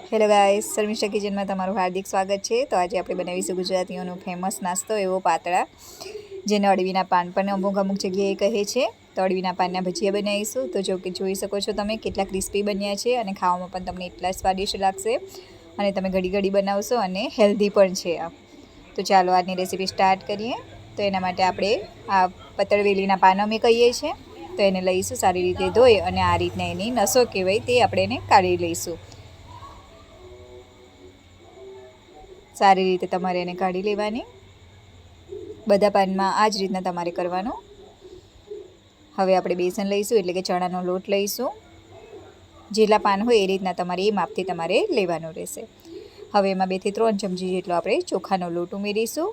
Hello guys, Sharmishtha કિચનમાં તમારું હાર્દિક સ્વાગત છે। તો આજે આપણે બનાવીશું ગુજરાતીઓનો ફેમસ નાસ્તો એવો પાતળા, જેને અળવીના પાન પણ અમુક જગ્યાએ કહે છે। તો અળવીના પાનના ભજીયા બનાવીશું। તો જો કે જોઈ શકો છો તમે કેટલા ક્રિસ્પી બન્યા છે અને ખાવામાં પણ તમને એટલા સ્વાદિષ્ટ લાગશે અને તમે ઘડી ઘડી બનાવશો અને હેલ્ધી પણ છે આ। તો ચાલો આજની રેસીપી સ્ટાર્ટ કરીએ। તો એના માટે આપણે આ પતળવેલીના પાન અમે કહીએ છીએ, તો એને લઈશું, સારી રીતે ધોઈ અને આ રીતના એની નસો કહેવાય તે આપણે એને કાઢી લઈશું। સારી રીતે તમારે એને કાઢી લેવાની। બધા પાનમાં આ જ રીતના તમારે કરવાનું। હવે આપણે બેસન લઈશું, એટલે કે ચણાનો લોટ લઈશું। જેટલા પાન હોય એ રીતના તમારે એ માપથી તમારે લેવાનું રહેશે। હવે એમાં 2 થી 3 ચમચી જેટલો આપણે ચોખાનો લોટ ઉમેરીશું।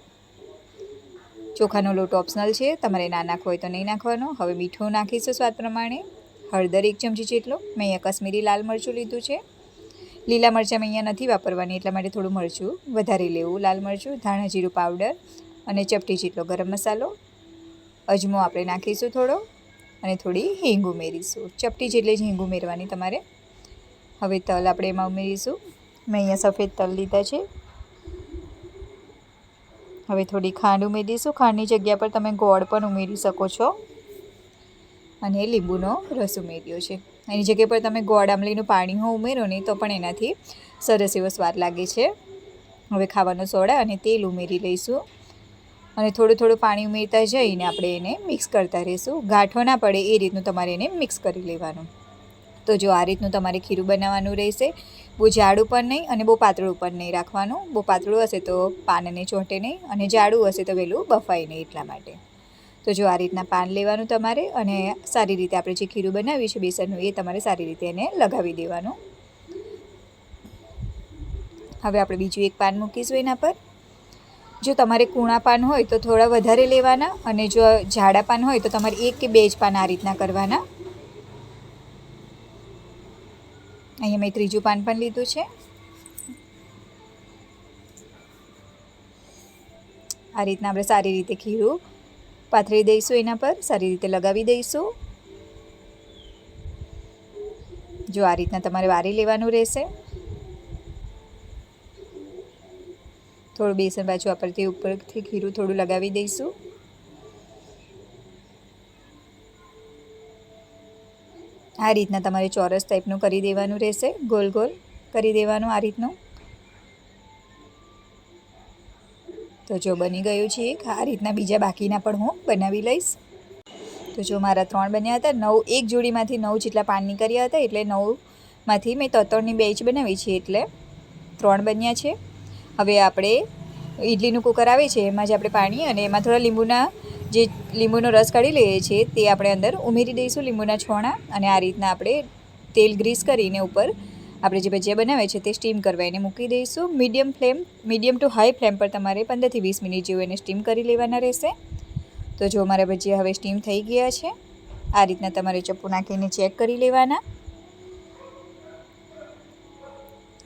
ચોખાનો લોટ ઓપ્શનલ છે, તમારે ના નાખવો હોય તો નહીં નાખવાનો। હવે મીઠું નાખીશું સ્વાદ પ્રમાણે। હળદર 1 ચમચી જેટલો, મેં અહીંયા કશ્મીરી લાલ મરચું લીધું છે। લીલા મરચાં મેં અહીંયા નથી વાપરવાની, એટલા માટે થોડું મરચું વધારે લેવું, લાલ મરચું, ધાણા જીરું પાવડર અને ચપટી જેટલો ગરમ મસાલો, અજમો આપણે નાખીશું થોડો અને થોડી હિંગ ઉમેરીશું। ચપટી જેટલી જ હિંગ ઉમેરવાની તમારે। હવે તલ આપણે એમાં ઉમેરીશું, મેં અહીંયા સફેદ તલ લીધા છે। હવે થોડી ખાંડ ઉમેરીશું, ખાંડની જગ્યા પર તમે ગોળ પણ ઉમેરી શકો છો અને લીંબુનો રસ ઉમેર્યો છે। એની જગ્યા પર તમે ગોળ આમલીનું પાણી ઉમેરો ને તો પણ એનાથી સરસ એવો સ્વાદ લાગે છે। હવે ખાવાનો સોડા અને તેલ ઉમેરી લઈશું અને થોડું પાણી ઉમેરતા જઈને આપણે એને મિક્સ કરતા રહીશું। ગાંઠો ના પડે એ રીતનું તમારે એને મિક્સ કરી લેવાનું। તો જો આ રીતનું તમારે ખીરું બનાવવાનું રહેશે। બહુ જાડું પણ નહીં અને બહુ પાતળું પણ નહીં રાખવાનું। બહુ પાતળું હશે તો પાનને ચોંટે નહીં અને જાડું હશે તો વહેલું બફાય નહીં, એટલા માટે। તો જો આ રીતના પાન લેવાનું તમારે અને સારી રીતે આપણે જે ખીરું બનાવ્યું છે બેસનનું, એ તમારે સારી રીતે એને લગાવી દેવાનું। હવે આપણે બીજું એક પાન મૂકીશું એના પર। જો તમારે કૂણા પાન હોય તો થોડા વધારે લેવાના અને જો જાડા પાન હોય તો તમારે 1 કે 2 જ પાન આ રીતના કરવાના। અહીંયા મેં ત્રીજું પાન પણ લીધું છે। આ રીતના આપણે સારી રીતે ખીરું પાથરી દઈશું, એના પર સારી રીતે લગાવી દઈશું। જો આ રીતના તમારે વારી લેવાનું રહેશે। થોડું બેસન પાછું ઉપરથી ખીરું થોડું લગાવી દઈશું। આ રીતના તમારે ચોરસ ટાઈપનું કરી દેવાનું રહેશે, ગોલ ગોલ કરી દેવાનું આ રીતનું। તો જો બની ગયું છે એક, આ રીતના બીજા બાકીના પણ હું બનાવી લઈશ। તો જો મારા 3 બન્યા હતા, 9 એક જોડીમાંથી 9 જેટલા પાન નીકળ્યા હતા, એટલે 9માંથી મેં 3ની બેચ બનાવી છે, એટલે 3 બન્યા છે। હવે આપણે ઇડલીનું કુકર આવે છે, એમાં જ આપણે પાણી અને એમાં થોડા લીંબુનો રસ કાઢી લઈએ છીએ, તે આપણે અંદર ઉમેરી દઈશું, લીંબુના છોણા। અને આ રીતના આપણે તેલ ગ્રીસ કરીને ઉપર આપણે જે ભજીયા બનાવે છે તે સ્ટીમ કરવા એને મૂકી દઈશું। મીડિયમ ટુ હાઈ ફ્લેમ પર તમારે 15 થી 20 મિનિટ જેવું એને સ્ટીમ કરી લેવાના રહેશે। તો જો મારા ભજીયા હવે સ્ટીમ થઈ ગયા છે, આ રીતના તમારે ચપ્પુ નાખીને ચેક કરી લેવાના।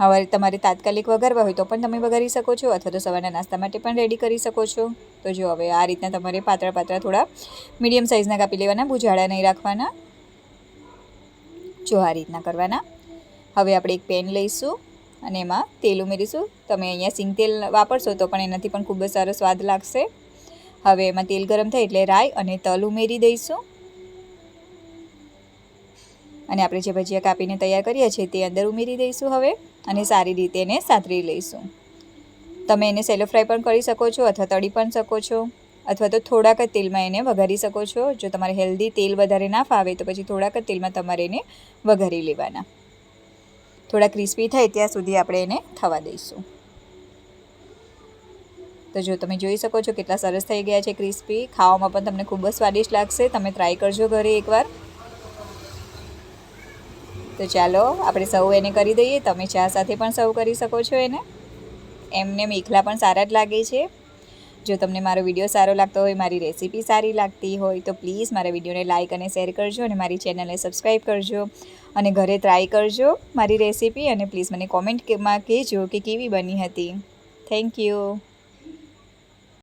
હવે તમારે તાત્કાલિક વઘારવા હોય તો પણ તમે વઘારી શકો છો, અથવા તો સવારના નાસ્તા માટે પણ રેડી કરી શકો છો। તો જો હવે આ રીતના તમારે પાતળા થોડા મીડિયમ સાઇઝના કાપી લેવાના, બહુ જાડા નહીં રાખવાના। જો આ રીતના કરવાના। હવે આપણે એક પેન લઈશું અને એમાં તેલ ઉમેરીશું। તમે અહીંયા સિંગ તેલ વાપરશો તો પણ એનાથી પણ ખૂબ જ સારો સ્વાદ લાગશે। હવે એમાં તેલ ગરમ થાય એટલે રાઈ અને તલ ઉમેરી દઈશું અને આપણે જે ભજીયા કાપીને તૈયાર કર્યા છે તે અંદર ઉમેરી દઈશું હવે અને સારી રીતે એને સાતરી લઈશું। તમે એને સેલો ફ્રાય પણ કરી શકો છો, અથવા તળી પણ શકો છો, અથવા તો થોડાક જ તેલમાં એને વઘારી શકો છો। જો તમારે હેલ્ધી તેલ વધારે ના ફાવે તો પછી થોડાક જ તેલમાં તમારે એને વઘારી લેવાના। થોડા ક્રિસ્પી થાય ત્યાં સુધી આપણે એને થવા દઈશું। તો જો તમે જોઈ શકો છો કેટલા સરસ થઈ ગયા છે ક્રિસ્પી, ખાવામાં પણ તમને ખૂબ જ સ્વાદિષ્ટ લાગશે। તમે ટ્રાય કરજો ઘરે એકવાર। તો ચાલો આપણે સર્વ એને કરી દઈએ। તમે ચા સાથે પણ સર્વ કરી શકો છો એને, એમને એકલા પણ સારા જ લાગે છે। જો તમને મારો વિડીયો સારો લાગતો હોય, મારી રેસીપી સારી લાગતી હોય તો પ્લીઝ મારા વિડીયોને લાઇક અને શેર કરજો અને મારી ચેનલને સબસ્ક્રાઈબ કરજો અને ઘરે ટ્રાય કરજો મારી રેસીપી અને પ્લીઝ મને કોમેન્ટમાં કહેજો કે કેવી બની હતી। Thank you.